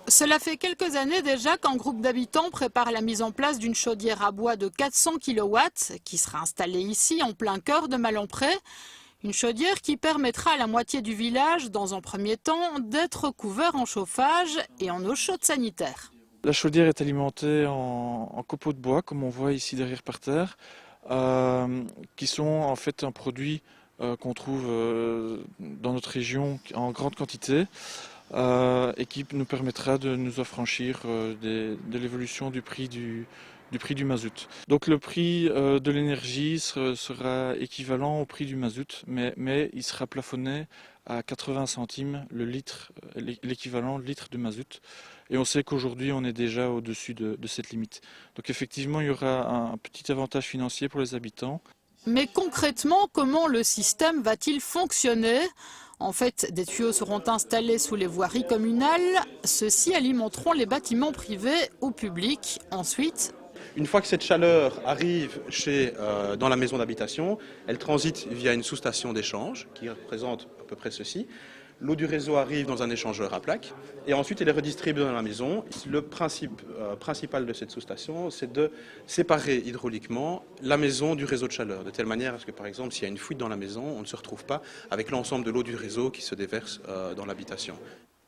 Cela fait quelques années déjà qu'un groupe d'habitants prépare la mise en place d'une chaudière à bois de 400 kW qui sera installée ici en plein cœur de Malempré. Une chaudière qui permettra à la moitié du village, dans un premier temps, d'être couvert en chauffage et en eau chaude sanitaire. La chaudière est alimentée en copeaux de bois, comme on voit ici derrière par terre, qui sont en fait un produit qu'on trouve dans notre région en grande quantité. Et qui nous permettra de nous affranchir de l'évolution du prix du mazout. Donc le prix de l'énergie sera équivalent au prix du mazout, mais il sera plafonné à 80 centimes le litre, l'équivalent litre de mazout. Et on sait qu'aujourd'hui on est déjà au-dessus de cette limite. Donc effectivement il y aura un petit avantage financier pour les habitants. Mais concrètement, comment le système va-t-il fonctionner ? En fait, des tuyaux seront installés sous les voiries communales. Ceux-ci alimenteront les bâtiments privés ou publics. Ensuite, une fois que cette chaleur arrive dans la maison d'habitation, elle transite via une sous-station d'échange qui représente à peu près ceci. L'eau du réseau arrive dans un échangeur à plaques et ensuite elle est redistribuée dans la maison. Le principe principal de cette sous-station, c'est de séparer hydrauliquement la maison du réseau de chaleur, de telle manière à ce que, par exemple, s'il y a une fuite dans la maison, on ne se retrouve pas avec l'ensemble de l'eau du réseau qui se déverse dans l'habitation.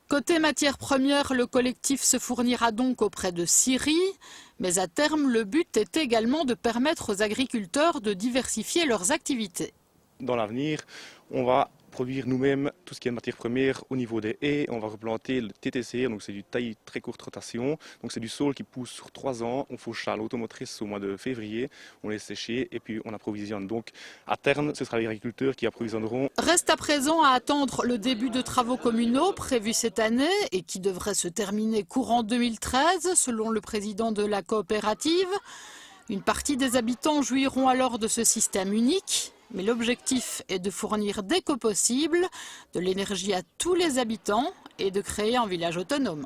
Côté matières premières, le collectif se fournira donc auprès de scieries. Mais à terme, le but est également de permettre aux agriculteurs de diversifier leurs activités. Dans l'avenir, on va produire nous-mêmes tout ce qui est matière première au niveau des haies. On va replanter le TTC, donc c'est du taille très courte rotation. Donc c'est du saule qui pousse sur 3 ans. On fauche à l'automotrice au mois de février. On laisse sécher et puis on approvisionne. Donc à terme, ce sera les agriculteurs qui approvisionneront. Reste à présent à attendre le début de travaux communaux prévus cette année et qui devraient se terminer courant 2013 selon le président de la coopérative. Une partie des habitants jouiront alors de ce système unique. Mais l'objectif est de fournir dès que possible de l'énergie à tous les habitants et de créer un village autonome.